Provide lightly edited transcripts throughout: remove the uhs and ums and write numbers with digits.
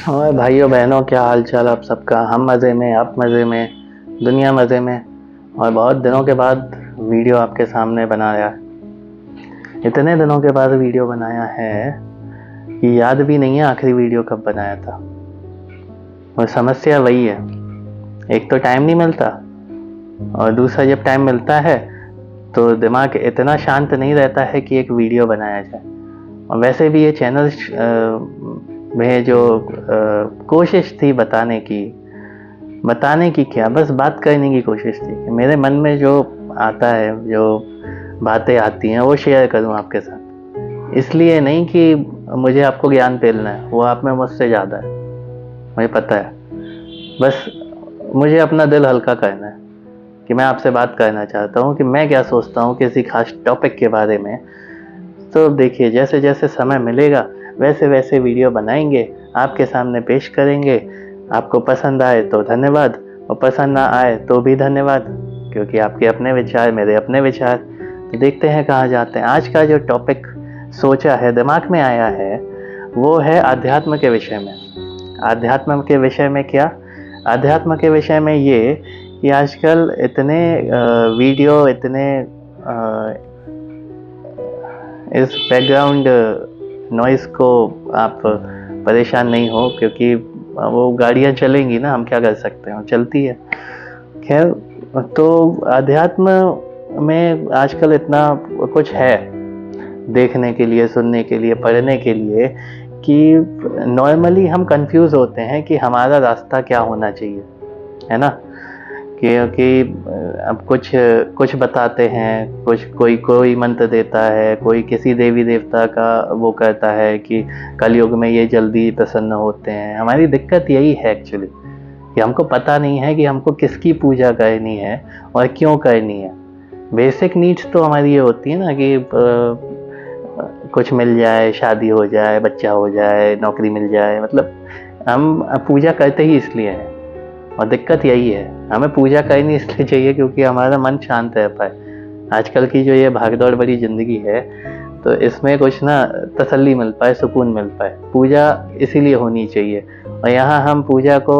और भाइयों बहनों, क्या हाल चाल आप सबका। हम मज़े में, आप मज़े में, दुनिया मज़े में। और बहुत दिनों के बाद वीडियो आपके सामने बनाया। इतने दिनों के बाद वीडियो बनाया है कि याद भी नहीं है आखिरी वीडियो कब बनाया था। और समस्या वही है, एक तो टाइम नहीं मिलता, और दूसरा जब टाइम मिलता है तो दिमाग इतना शांत नहीं रहता है कि एक वीडियो बनाया जाए। और वैसे भी ये चैनल में जो कोशिश थी बताने की क्या, बस बात करने की कोशिश थी कि मेरे मन में जो आता है, जो बातें आती हैं वो शेयर करूं आपके साथ। इसलिए नहीं कि मुझे आपको ज्ञान पेलना है, वो आप में मुझसे ज़्यादा है, मुझे पता है। बस मुझे अपना दिल हल्का करना है कि मैं आपसे बात करना चाहता हूँ कि मैं क्या सोचता हूँ किसी खास टॉपिक के बारे में। तो देखिए, जैसे जैसे समय मिलेगा वैसे वैसे वीडियो बनाएंगे, आपके सामने पेश करेंगे। आपको पसंद आए तो धन्यवाद, और पसंद ना आए तो भी धन्यवाद, क्योंकि आपके अपने विचार, मेरे अपने विचार। तो देखते हैं कहाँ जाते हैं। आज का जो टॉपिक सोचा है, दिमाग में आया है, वो है अध्यात्म के विषय में। अध्यात्म के विषय में क्या? अध्यात्म के विषय में ये कि आजकल इतने वीडियो, इतने इस बैकग्राउंड नॉइज़ को आप परेशान नहीं हो, क्योंकि वो गाड़ियाँ चलेंगी ना, हम क्या कर सकते हैं, चलती है। खैर, तो अध्यात्म में आजकल इतना कुछ है देखने के लिए, सुनने के लिए, पढ़ने के लिए, कि नॉर्मली हम कंफ्यूज होते हैं कि हमारा रास्ता क्या होना चाहिए, है ना। क्योंकि अब कुछ कुछ बताते हैं, कुछ कोई मंत्र देता है, कोई किसी देवी देवता का वो कहता है कि कलयुग में ये जल्दी प्रसन्न होते हैं। हमारी दिक्कत यही है एक्चुअली, कि हमको पता नहीं है कि हमको किसकी पूजा करनी है और क्यों करनी है। बेसिक नीड्स तो हमारी ये होती है ना कि कुछ मिल जाए, शादी हो जाए, बच्चा हो जाए, नौकरी मिल जाए, मतलब हम पूजा करते ही इसलिए हैं। और दिक्कत यही है, हमें पूजा करनी इसलिए चाहिए क्योंकि हमारा मन शांत रह पाए। आजकल की जो ये भागदौड़ भरी ज़िंदगी है, तो इसमें कुछ ना तसल्ली मिल पाए, सुकून मिल पाए। पूजा इसीलिए होनी चाहिए, और यहाँ हम पूजा को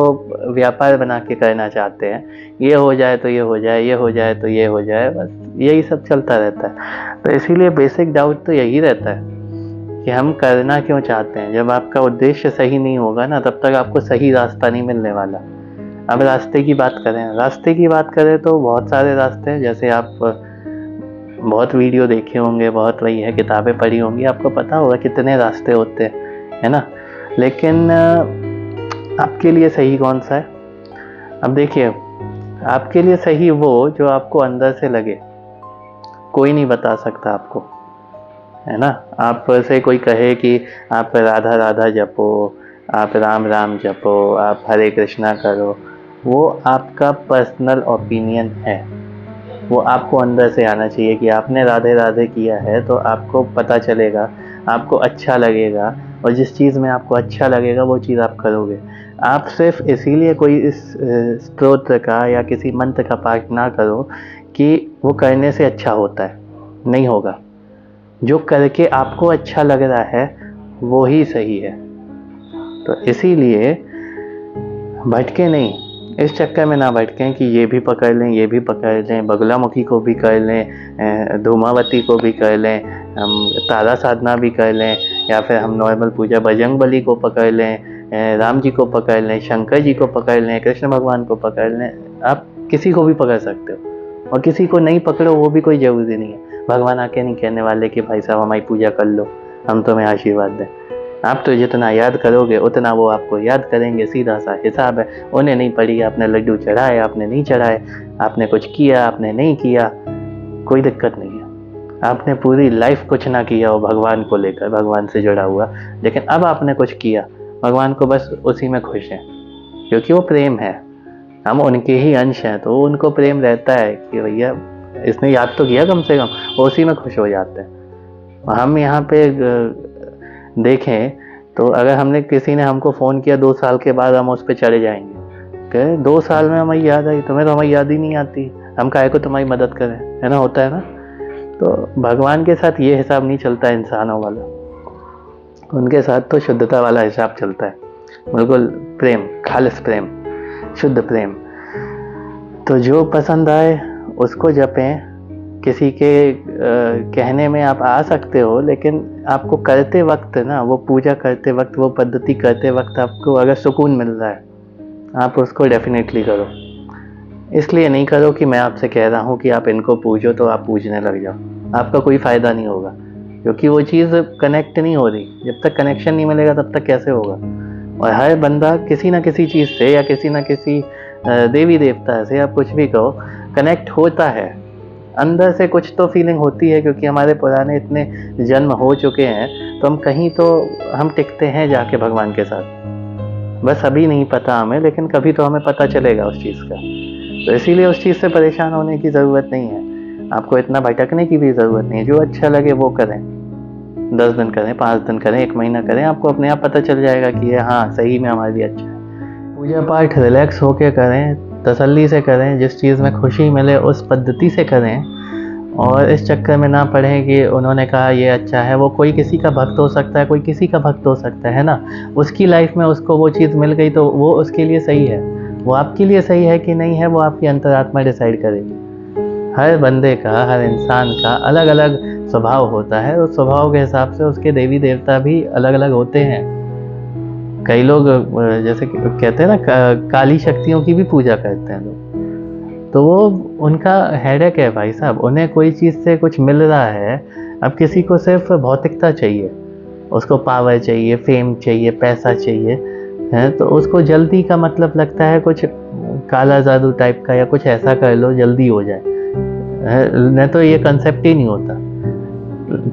व्यापार बना के करना चाहते हैं। ये हो जाए तो ये हो जाए, ये हो जाए तो ये हो जाए, बस यही सब चलता रहता है। तो इसीलिए बेसिक डाउट तो यही रहता है कि हम करना क्यों चाहते हैं। जब आपका उद्देश्य सही नहीं होगा ना, तब तक आपको सही रास्ता नहीं मिलने वाला। अब रास्ते की बात करें तो बहुत सारे रास्ते हैं। जैसे आप बहुत वीडियो देखे होंगे, बहुत वही है, किताबें पढ़ी होंगी, आपको पता होगा कितने रास्ते होते हैं, है ना। लेकिन आपके लिए सही कौन सा है? अब देखिए, आपके लिए सही वो जो आपको अंदर से लगे। कोई नहीं बता सकता आपको, है ना। आप से कोई कहे कि आप राधा राधा जपो, आप राम राम जपो, आप हरे कृष्णा करो, वो आपका पर्सनल ओपिनियन है। वो आपको अंदर से आना चाहिए कि आपने राधे राधे किया है तो आपको पता चलेगा, आपको अच्छा लगेगा, और जिस चीज़ में आपको अच्छा लगेगा वो चीज़ आप करोगे। आप सिर्फ इसीलिए कोई इस स्तोत्र का या किसी मंत्र का पाठ ना करो कि वो करने से अच्छा होता है, नहीं होगा। जो करके आपको अच्छा लग रहा है वो ही सही है। तो इसीलिए भटके नहीं, इस चक्कर में ना भटकें कि ये भी पकड़ लें, ये भी पकड़ लें, बगुलामुखी को भी कर लें, धूमावती को भी कर लें, हम तारा साधना भी कर लें, या फिर हम नॉर्मल पूजा बजरंगबली को पकड़ लें, राम जी को पकड़ लें, शंकर जी को पकड़ लें, कृष्ण भगवान को पकड़ लें। आप किसी को भी पकड़ सकते हो, और किसी को नहीं पकड़ो वो भी कोई ज़रूरी नहीं है। भगवान आके नहीं कहने वाले कि भाई साहब हमारी पूजा कर लो, हम तुम्हें आशीर्वाद दें। आप तो जितना याद करोगे उतना वो आपको याद करेंगे, सीधा सा हिसाब है। उन्हें नहीं पड़ी, आपने लड्डू चढ़ाए, आपने नहीं चढ़ाए, आपने कुछ किया, आपने नहीं किया, कोई दिक्कत नहीं है। आपने पूरी लाइफ कुछ ना किया हो भगवान को लेकर, भगवान से जुड़ा हुआ, लेकिन अब आपने कुछ किया, भगवान को बस उसी में खुश हैं, क्योंकि वो प्रेम है। हम उनके ही अंश हैं, तो उनको प्रेम रहता है कि भैया इसने याद तो किया कम से कम, उसी में खुश हो जाते हैं। हम यहाँ पे देखें तो अगर हमने किसी ने हमको फ़ोन किया 2 साल के बाद, हम उस पर चढ़े जाएंगे कि 2 साल में हमें याद आई, तुम्हें तो हमें याद ही नहीं आती, हम काहे को तुम्हारी मदद करें, है ना, होता है ना। तो भगवान के साथ ये हिसाब नहीं चलता इंसानों वाला, उनके साथ तो शुद्धता वाला हिसाब चलता है। बिल्कुल प्रेम, खालिस प्रेम, शुद्ध प्रेम। तो जो पसंद आए उसको जपें। किसी के कहने में आप आ सकते हो, लेकिन आपको करते वक्त ना, वो पूजा करते वक्त, वो पद्धति करते वक्त आपको अगर सुकून मिल रहा है, आप उसको डेफिनेटली करो। इसलिए नहीं करो कि मैं आपसे कह रहा हूँ कि आप इनको पूजो तो आप पूजने लग जाओ, आपका कोई फ़ायदा नहीं होगा, क्योंकि वो चीज़ कनेक्ट नहीं हो रही। जब तक कनेक्शन नहीं मिलेगा तब तक कैसे होगा। और हर बंदा किसी ना किसी चीज़ से या किसी ना किसी देवी देवता से, आप कुछ भी कहो, कनेक्ट होता है। अंदर से कुछ तो फीलिंग होती है, क्योंकि हमारे पुराने इतने जन्म हो चुके हैं, तो हम कहीं तो हम टिकते हैं जाके भगवान के साथ। बस अभी नहीं पता हमें, लेकिन कभी तो हमें पता चलेगा उस चीज़ का। तो इसीलिए उस चीज़ से परेशान होने की ज़रूरत नहीं है, आपको इतना भटकने की भी ज़रूरत नहीं है। जो अच्छा लगे वो करें, 10 दिन करें, 5 दिन करें, 1 महीना करें, आपको अपने आप पता चल जाएगा कि ये हाँ सही में हमारे लिए अच्छा है। पूजा पाठ रिलैक्स होके करें, तसल्ली से करें, जिस चीज़ में खुशी मिले उस पद्धति से करें। और इस चक्कर में ना पड़ें कि उन्होंने कहा ये अच्छा है। वो कोई किसी का भक्त हो सकता है, कोई किसी का भक्त हो सकता है ना। उसकी लाइफ में उसको वो चीज़ मिल गई तो वो उसके लिए सही है। वो आपके लिए सही है कि नहीं है, वो आपकी अंतरात्मा डिसाइड करेगी। हर बंदे का, हर इंसान का अलग अलग स्वभाव होता है, उस स्वभाव के हिसाब से उसके देवी देवता भी अलग अलग होते हैं। कई लोग जैसे कहते हैं ना, काली शक्तियों की भी पूजा करते हैं लोग, तो वो उनका हेडेक है भाई साहब। उन्हें कोई चीज़ से कुछ मिल रहा है। अब किसी को सिर्फ भौतिकता चाहिए, उसको पावर चाहिए, फेम चाहिए, पैसा चाहिए, है तो उसको जल्दी का मतलब लगता है कुछ काला जादू टाइप का, या कुछ ऐसा कर लो जल्दी हो जाए, नहीं तो ये कंसेप्ट ही नहीं होता।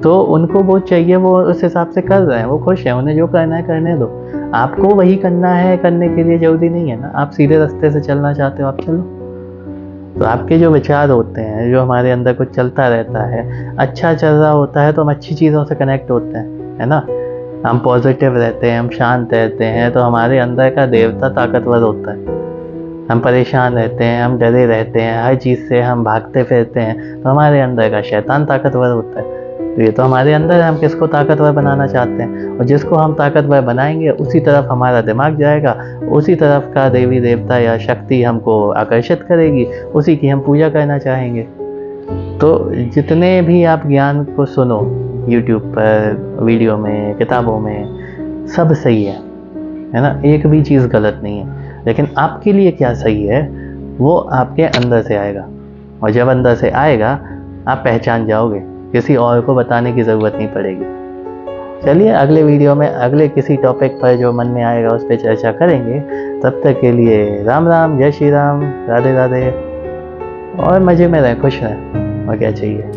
तो उनको वो चाहिए, वो उस हिसाब से कर रहे हैं, वो खुश हैं, उन्हें जो करना है करने दो। आपको वही करना है, करने के लिए जल्दी नहीं है ना। आप सीधे रास्ते से चलना चाहते हो, आप चलो। तो आपके जो विचार होते हैं, जो हमारे अंदर कुछ चलता रहता है, अच्छा चल रहा होता है तो हम अच्छी चीज़ों से कनेक्ट होते हैं, है ना। हम पॉजिटिव रहते हैं, हम शांत रहते हैं, तो हमारे अंदर का देवता ताकतवर होता है। हम परेशान रहते हैं, हम डरे रहते हैं, हर चीज़ से हम भागते फिरते हैं, तो हमारे अंदर का शैतान ताकतवर होता है। तो ये तो हमारे अंदर है, हम किसको ताकतवर बनाना चाहते हैं, और जिसको हम ताकतवर बनाएंगे उसी तरफ हमारा दिमाग जाएगा, उसी तरफ का देवी देवता या शक्ति हमको आकर्षित करेगी, उसी की हम पूजा करना चाहेंगे। तो जितने भी आप ज्ञान को सुनो यूट्यूब पर, वीडियो में, किताबों में, सब सही है ना, एक भी चीज़ गलत नहीं है। लेकिन आपके लिए क्या सही है वो आपके अंदर से आएगा, और जब अंदर से आएगा आप पहचान जाओगे, किसी और को बताने की ज़रूरत नहीं पड़ेगी। चलिए अगले वीडियो में अगले किसी टॉपिक पर जो मन में आएगा उस पर चर्चा करेंगे। तब तक के लिए राम राम, जय श्री राम, राधे राधे, और मज़े में रहें, खुश रहें, और क्या चाहिए।